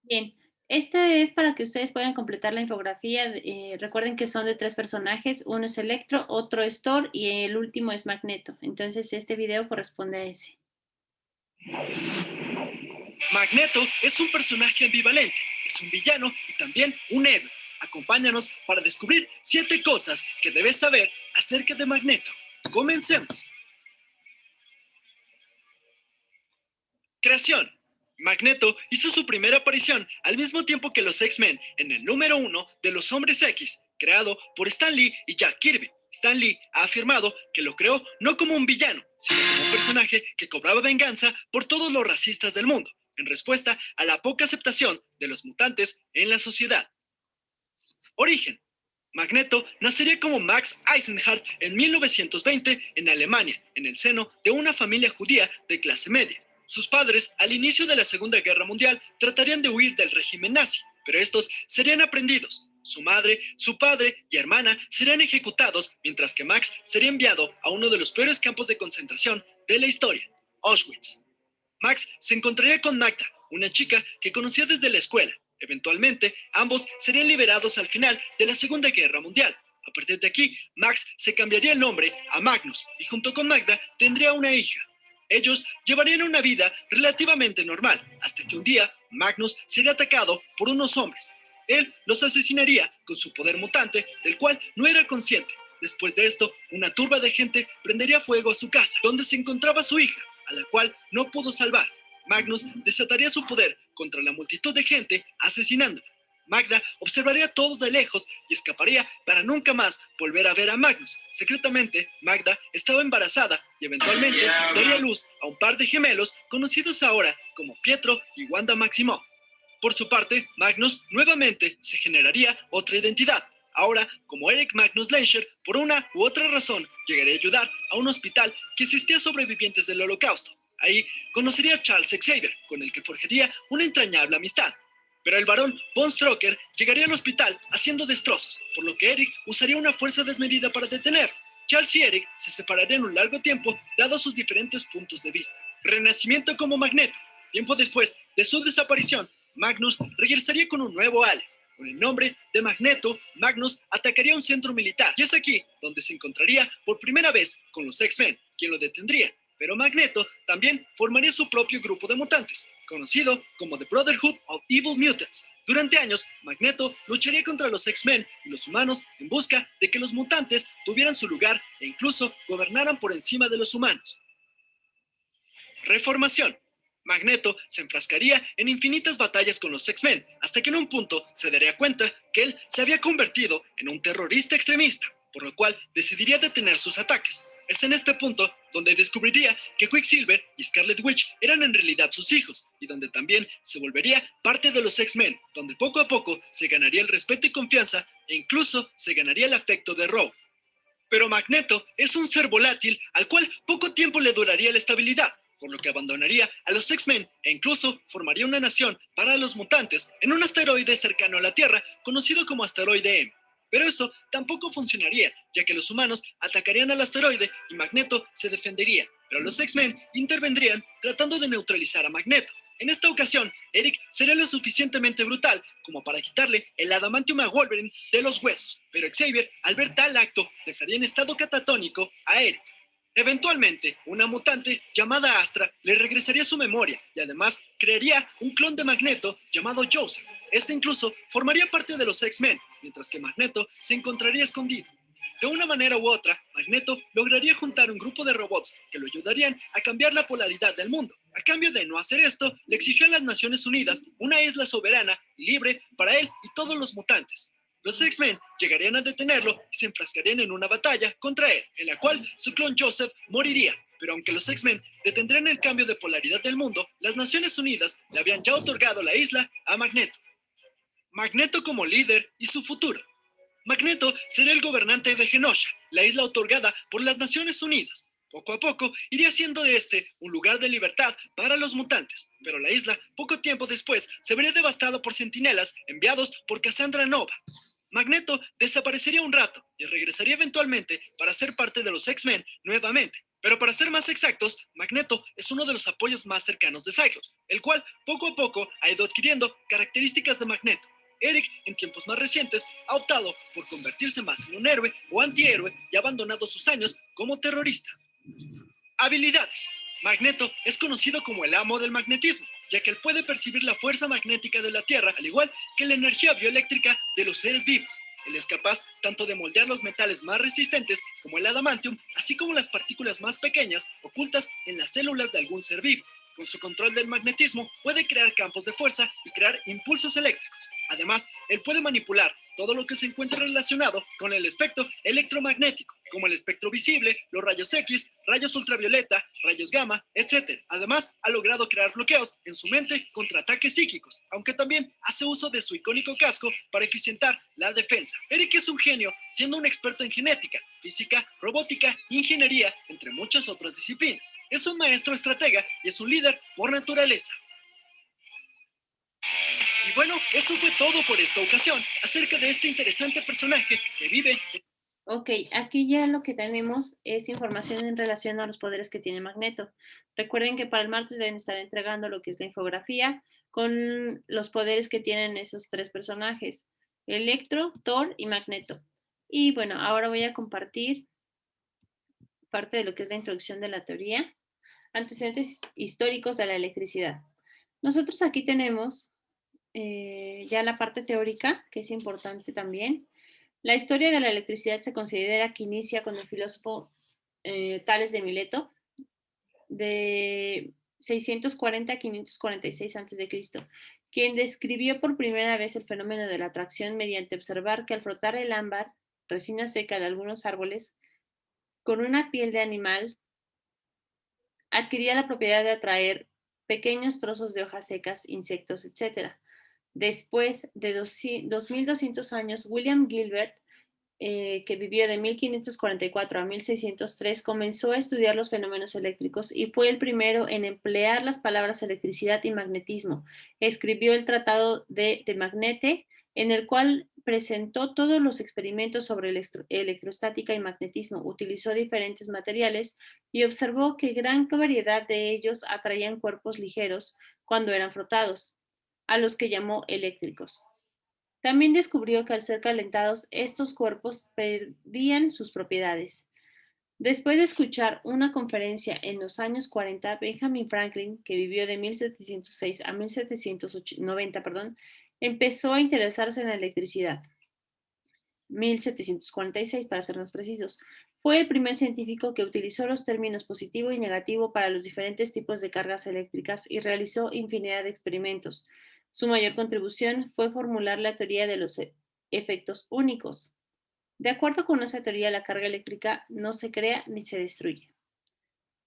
Bien, esta es para que ustedes puedan completar la infografía. Recuerden que son de tres personajes, uno es Electro, otro es Thor y el último es Magneto. Entonces este video corresponde a ese. Magneto es un personaje ambivalente, es un villano y también un héroe. Acompáñanos para descubrir 7 cosas que debes saber acerca de Magneto. Comencemos. Creación. Magneto hizo su primera aparición al mismo tiempo que los X-Men en el número 1 de los Hombres X, creado por Stan Lee y Jack Kirby. Stan Lee ha afirmado que lo creó no como un villano, sino como un personaje que cobraba venganza por todos los racistas del mundo, en respuesta a la poca aceptación de los mutantes en la sociedad. Origen. Magneto nacería como Max Eisenhardt en 1920 en Alemania, en el seno de una familia judía de clase media. Sus padres, al inicio de la Segunda Guerra Mundial, tratarían de huir del régimen nazi, pero estos serían aprendidos. Su madre, su padre y hermana serían ejecutados, mientras que Max sería enviado a uno de los peores campos de concentración de la historia, Auschwitz. Max se encontraría con Magda, una chica que conocía desde la escuela. Eventualmente, ambos serían liberados al final de la Segunda Guerra Mundial. A partir de aquí, Max se cambiaría el nombre a Magnus y junto con Magda tendría una hija. Ellos llevarían una vida relativamente normal, hasta que un día Magnus sería atacado por unos hombres. Él los asesinaría con su poder mutante, del cual no era consciente. Después de esto, una turba de gente prendería fuego a su casa, donde se encontraba su hija, a la cual no pudo salvar. Magnus desataría su poder contra la multitud de gente, asesinándola. Magda observaría todo de lejos y escaparía para nunca más volver a ver a Magnus. Secretamente, Magda estaba embarazada y eventualmente daría luz a un par de gemelos conocidos ahora como Pietro y Wanda Maximoff. Por su parte, Magnus nuevamente se generaría otra identidad. Ahora, como Eric Magnus Lenscher, por una u otra razón, llegaría a ayudar a un hospital que asistía a sobrevivientes del Holocausto. Ahí conocería a Charles Xavier, con el que forjaría una entrañable amistad. Pero el barón Von Strucker llegaría al hospital haciendo destrozos, por lo que Eric usaría una fuerza desmedida para detener. Charles y Eric se separarían un largo tiempo, dados sus diferentes puntos de vista. Renacimiento como Magneto. Tiempo después de su desaparición, Magnus regresaría con un nuevo alias. Con el nombre de Magneto, Magnus atacaría un centro militar y es aquí donde se encontraría por primera vez con los X-Men, quien lo detendría. Pero Magneto también formaría su propio grupo de mutantes, conocido como The Brotherhood of Evil Mutants. Durante años, Magneto lucharía contra los X-Men y los humanos en busca de que los mutantes tuvieran su lugar e incluso gobernaran por encima de los humanos. Reformación. Magneto se enfrascaría en infinitas batallas con los X-Men, hasta que en un punto se daría cuenta que él se había convertido en un terrorista extremista, por lo cual decidiría detener sus ataques. Es en este punto donde descubriría que Quicksilver y Scarlet Witch eran en realidad sus hijos, y donde también se volvería parte de los X-Men, donde poco a poco se ganaría el respeto y confianza, e incluso se ganaría el afecto de Rogue. Pero Magneto es un ser volátil al cual poco tiempo le duraría la estabilidad, por lo que abandonaría a los X-Men e incluso formaría una nación para los mutantes en un asteroide cercano a la Tierra conocido como asteroide M. Pero eso tampoco funcionaría, ya que los humanos atacarían al asteroide y Magneto se defendería, pero los X-Men intervendrían tratando de neutralizar a Magneto. En esta ocasión, Eric sería lo suficientemente brutal como para quitarle el adamantium a Wolverine de los huesos, pero Xavier, al ver tal acto, dejaría en estado catatónico a Eric. Eventualmente, una mutante llamada Astra le regresaría su memoria y además crearía un clon de Magneto llamado Joseph. Este incluso formaría parte de los X-Men, mientras que Magneto se encontraría escondido. De una manera u otra, Magneto lograría juntar un grupo de robots que lo ayudarían a cambiar la polaridad del mundo. A cambio de no hacer esto, le exigió a las Naciones Unidas una isla soberana y libre para él y todos los mutantes. Los X-Men llegarían a detenerlo y se enfrascarían en una batalla contra él, en la cual su clon Joseph moriría. Pero aunque los X-Men detendrían el cambio de polaridad del mundo, las Naciones Unidas le habían ya otorgado la isla a Magneto. Magneto como líder y su futuro. Magneto sería el gobernante de Genosha, la isla otorgada por las Naciones Unidas. Poco a poco iría siendo de este un lugar de libertad para los mutantes, pero la isla, poco tiempo después, se vería devastada por centinelas enviados por Cassandra Nova. Magneto desaparecería un rato y regresaría eventualmente para ser parte de los X-Men nuevamente, Pero para ser más exactos, Magneto es uno de los apoyos más cercanos de Cyclops, el cual poco a poco ha ido adquiriendo características de Magneto. Eric, en tiempos más recientes, ha optado por convertirse más en un héroe o antihéroe y ha abandonado sus años como terrorista. Habilidades. Magneto es conocido como el amo del magnetismo, ya que él puede percibir la fuerza magnética de la Tierra, al igual que la energía bioeléctrica de los seres vivos. Él es capaz tanto de moldear los metales más resistentes como el adamantium, así como las partículas más pequeñas ocultas en las células de algún ser vivo. Con su control del magnetismo puede crear campos de fuerza y crear impulsos eléctricos. Además, él puede manipular todo lo que se encuentra relacionado con el espectro electromagnético, como el espectro visible, los rayos X, rayos ultravioleta, rayos gamma, etc. Además, ha logrado crear bloqueos en su mente contra ataques psíquicos, aunque también hace uso de su icónico casco para eficientar la defensa. Eric es un genio, siendo un experto en genética, física, robótica, ingeniería, entre muchas otras disciplinas. Es un maestro estratega y es un líder por naturaleza. Y bueno, eso fue todo por esta ocasión acerca de este interesante personaje que vive. Ok, aquí ya lo que tenemos es información en relación a los poderes que tiene Magneto. Recuerden que para el martes deben estar entregando lo que es la infografía con los poderes que tienen esos tres personajes, Electro, Thor y Magneto. Y bueno, ahora voy a compartir parte de lo que es la introducción de la teoría, antecedentes históricos de la electricidad. Nosotros aquí tenemos ya la parte teórica, que es importante también. La historia de la electricidad se considera que inicia con el filósofo Tales de Mileto, de 640 a 546 a.C., quien describió por primera vez el fenómeno de la atracción mediante observar que al frotar el ámbar, resina seca de algunos árboles, con una piel de animal, adquiría la propiedad de atraer pequeños trozos de hojas secas, insectos, etc. Después de 2200 años, William Gilbert, que vivió de 1544 a 1603, comenzó a estudiar los fenómenos eléctricos y fue el primero en emplear las palabras electricidad y magnetismo. Escribió el Tratado de Magnete, en el cual presentó todos los experimentos sobre electrostática y magnetismo. Utilizó diferentes materiales y observó que gran variedad de ellos atraían cuerpos ligeros cuando eran frotados, a los que llamó eléctricos. También descubrió que al ser calentados, estos cuerpos perdían sus propiedades. Después de escuchar una conferencia en los años 40, Benjamin Franklin, que vivió de 1706 a 1790, empezó a interesarse en la electricidad. 1746 para ser más precisos. Fue el primer científico que utilizó los términos positivo y negativo para los diferentes tipos de cargas eléctricas y realizó infinidad de experimentos. Su mayor contribución fue formular la teoría de los efectos únicos. De acuerdo con esa teoría, la carga eléctrica no se crea ni se destruye.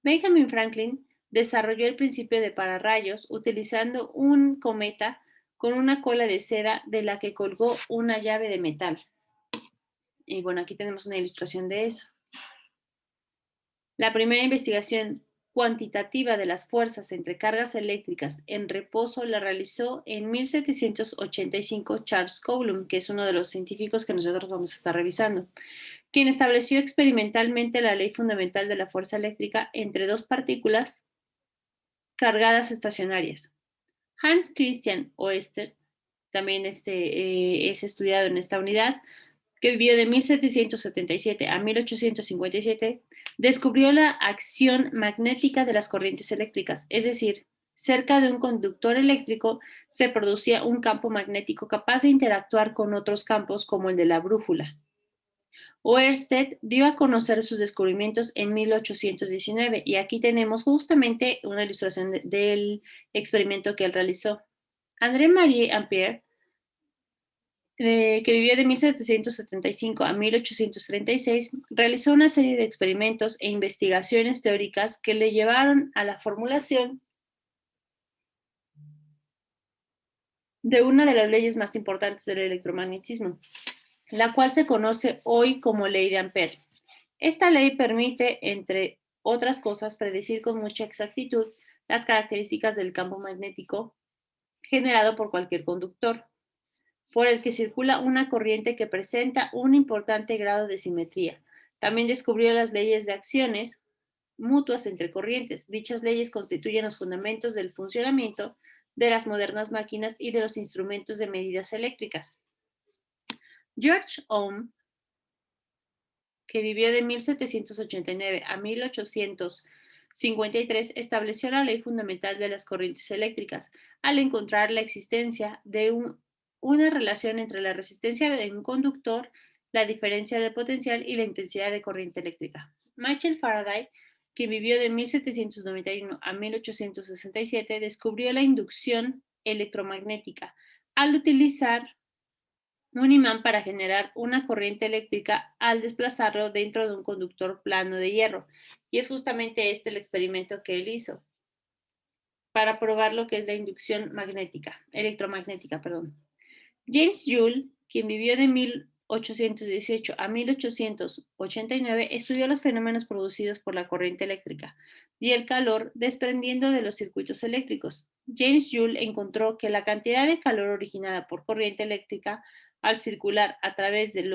Benjamin Franklin desarrolló el principio de pararrayos utilizando un cometa con una cola de seda de la que colgó una llave de metal. Y bueno, aquí tenemos una ilustración de eso. La primera investigación cuantitativa de las fuerzas entre cargas eléctricas en reposo la realizó en 1785 Charles Coulomb, que es uno de los científicos que nosotros vamos a estar revisando, quien estableció experimentalmente la ley fundamental de la fuerza eléctrica entre dos partículas cargadas estacionarias. Hans Christian Oester, también es estudiado en esta unidad, que vivió de 1777 a 1857, descubrió la acción magnética de las corrientes eléctricas, es decir, cerca de un conductor eléctrico se producía un campo magnético capaz de interactuar con otros campos como el de la brújula. Oersted dio a conocer sus descubrimientos en 1819 y aquí tenemos justamente una ilustración del experimento que él realizó. André-Marie Ampère, que vivió de 1775 a 1836, realizó una serie de experimentos e investigaciones teóricas que le llevaron a la formulación de una de las leyes más importantes del electromagnetismo, la cual se conoce hoy como ley de Ampère. Esta ley permite, entre otras cosas, predecir con mucha exactitud las características del campo magnético generado por cualquier conductor, por el que circula una corriente que presenta un importante grado de simetría. También descubrió las leyes de acciones mutuas entre corrientes. Dichas leyes constituyen los fundamentos del funcionamiento de las modernas máquinas y de los instrumentos de medidas eléctricas. George Ohm, que vivió de 1789 a 1853, estableció la ley fundamental de las corrientes eléctricas al encontrar la existencia de una relación entre la resistencia de un conductor, la diferencia de potencial y la intensidad de corriente eléctrica. Michael Faraday, que vivió de 1791 a 1867, descubrió la inducción electromagnética al utilizar un imán para generar una corriente eléctrica al desplazarlo dentro de un conductor plano de hierro. Y es justamente este el experimento que él hizo para probar lo que es la inducción electromagnética, perdón. James Joule, quien vivió de 1818 a 1889, estudió los fenómenos producidos por la corriente eléctrica y el calor desprendiendo de los circuitos eléctricos. James Joule encontró que la cantidad de calor originada por corriente eléctrica al circular a través de de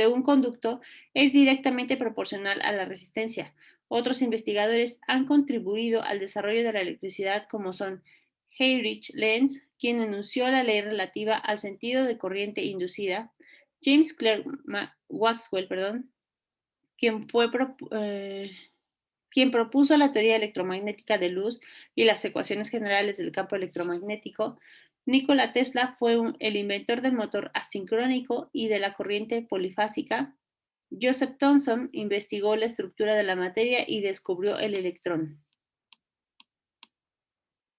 un conducto es directamente proporcional a la resistencia. Otros investigadores han contribuido al desarrollo de la electricidad, como son Heinrich Lenz, quien enunció la ley relativa al sentido de corriente inducida, James Clerk Maxwell, quien, quien propuso la teoría electromagnética de luz y las ecuaciones generales del campo electromagnético. Nikola Tesla fue el inventor del motor asincrónico y de la corriente polifásica. Joseph Thomson investigó la estructura de la materia y descubrió el electrón.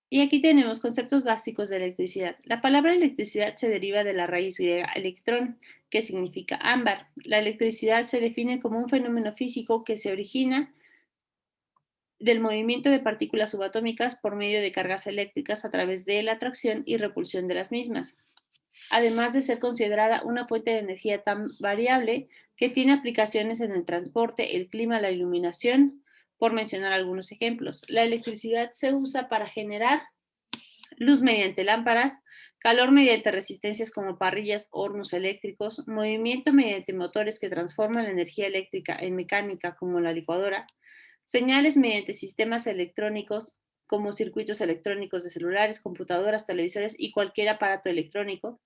Y aquí tenemos conceptos básicos de electricidad. La palabra electricidad se deriva de la raíz griega electrón, que significa ámbar. La electricidad se define como un fenómeno físico que se origina del movimiento de partículas subatómicas por medio de cargas eléctricas a través de la atracción y repulsión de las mismas, además de ser considerada una fuente de energía tan variable que tiene aplicaciones en el transporte, el clima, la iluminación, por mencionar algunos ejemplos. La electricidad se usa para generar luz mediante lámparas, calor mediante resistencias como parrillas, hornos eléctricos, movimiento mediante motores que transforman la energía eléctrica en mecánica como la licuadora, señales mediante sistemas electrónicos como circuitos electrónicos de celulares, computadoras, televisores y cualquier aparato electrónico.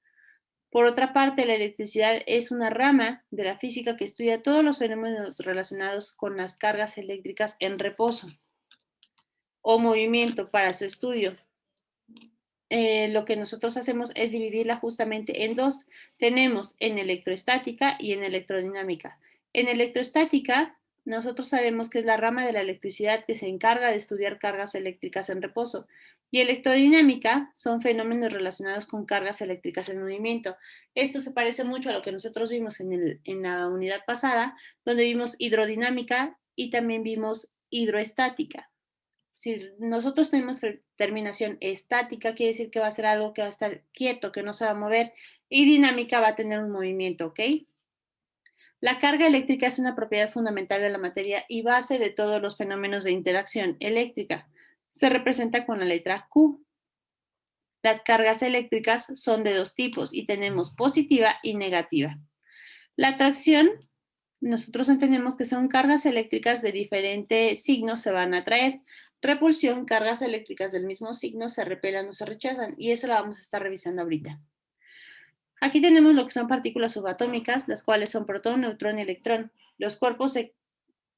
Por otra parte, la electricidad es una rama de la física que estudia todos los fenómenos relacionados con las cargas eléctricas en reposo o movimiento. Para su estudio, lo que nosotros hacemos es dividirla justamente en dos. Tenemos en electroestática y en electrodinámica. En electroestática, nosotros sabemos que es la rama de la electricidad que se encarga de estudiar cargas eléctricas en reposo. Y electrodinámica son fenómenos relacionados con cargas eléctricas en movimiento. Esto se parece mucho a lo que nosotros vimos en la unidad pasada, donde vimos hidrodinámica y también vimos hidroestática. Si nosotros tenemos terminación estática, quiere decir que va a ser algo que va a estar quieto, que no se va a mover, y dinámica va a tener un movimiento, ¿ok? La carga eléctrica es una propiedad fundamental de la materia y base de todos los fenómenos de interacción eléctrica. Se representa con la letra Q. Las cargas eléctricas son de dos tipos y tenemos positiva y negativa. La atracción, nosotros entendemos que son cargas eléctricas de diferentes signos se van a atraer. Repulsión, cargas eléctricas del mismo signo se repelan o se rechazan, y eso lo vamos a estar revisando ahorita. Aquí tenemos lo que son partículas subatómicas, las cuales son protón, neutrón y electrón. Los cuerpos se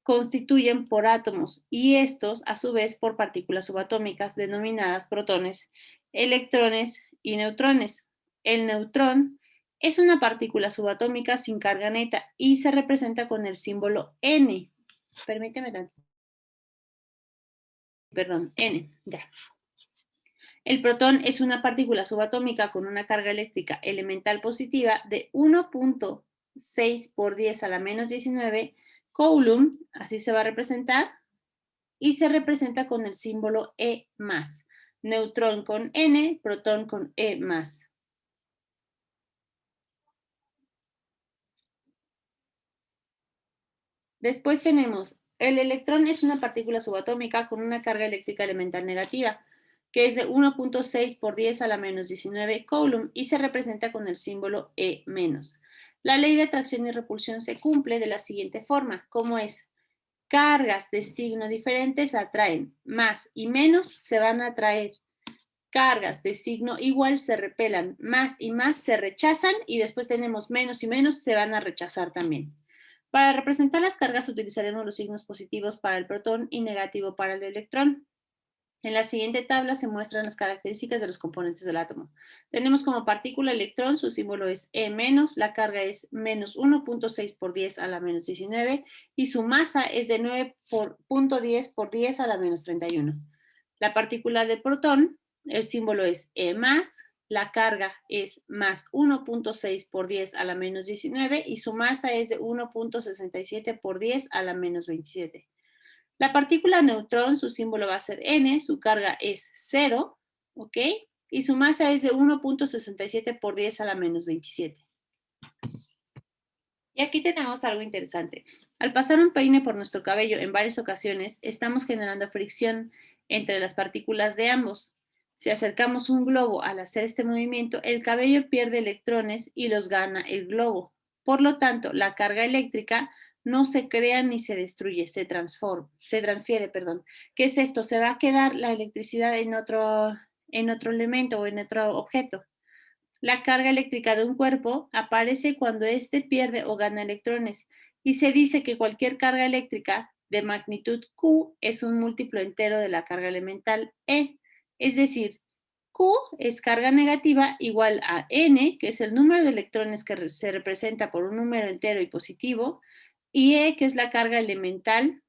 constituyen por átomos y estos a su vez por partículas subatómicas denominadas protones, electrones y neutrones. El neutrón es una partícula subatómica sin carga neta y se representa con el símbolo N. Permíteme tanto. Perdón, N, ya. El protón es una partícula subatómica con una carga eléctrica elemental positiva de 1.6 por 10 a la menos 19 Coulomb, así se va a representar, y se representa con el símbolo E+. Neutrón con N, protón con E+. Después tenemos, el electrón es una partícula subatómica con una carga eléctrica elemental negativa, que es de 1.6 por 10 a la menos 19 Coulomb y se representa con el símbolo E-. La ley de atracción y repulsión se cumple de la siguiente forma, como es: Cargas de signo diferente se atraen, más y menos se van a atraer. Cargas de signo igual se repelan, más y más se rechazan y después tenemos menos y menos se van a rechazar también. Para representar las cargas utilizaremos los signos positivos para el protón y negativo para el electrón. En la siguiente tabla se muestran las características de los componentes del átomo. Tenemos como partícula electrón, su símbolo es E-, la carga es menos 1.6 por 10 a la menos 19 y su masa es de 9.10 por 10 a la menos 31. La partícula de protón, el símbolo es E+, la carga es más 1.6 por 10 a la menos 19 y su masa es de 1.67 por 10 a la menos 27. La partícula neutrón, su símbolo va a ser N, su carga es 0, ¿ok? Y su masa es de 1.67 por 10 a la menos 27. Y aquí tenemos algo interesante. Al pasar un peine por nuestro cabello en varias ocasiones, estamos generando fricción entre las partículas de ambos. Si acercamos un globo al hacer este movimiento, el cabello pierde electrones y los gana el globo. Por lo tanto, la carga eléctrica no se crea ni se destruye, se transfiere. ¿Qué es esto? Se va a quedar la electricidad en otro elemento o en otro objeto. La carga eléctrica de un cuerpo aparece cuando éste pierde o gana electrones y se dice que cualquier carga eléctrica de magnitud Q es un múltiplo entero de la carga elemental E. Es decir, Q es carga negativa igual a N, que es el número de electrones que se representa por un número entero y positivo, y E, que es la carga elemental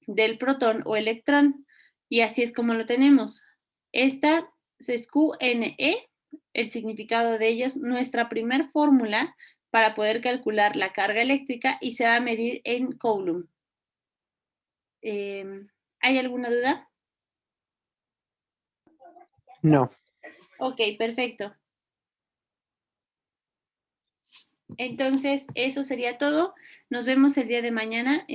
del protón o electrón. Y así es como lo tenemos. Esta es QNE, el significado de ellos, nuestra primer fórmula para poder calcular la carga eléctrica y se va a medir en Coulomb. ¿Hay alguna duda? No. Ok, perfecto. Entonces, eso sería todo. Nos vemos el día de mañana.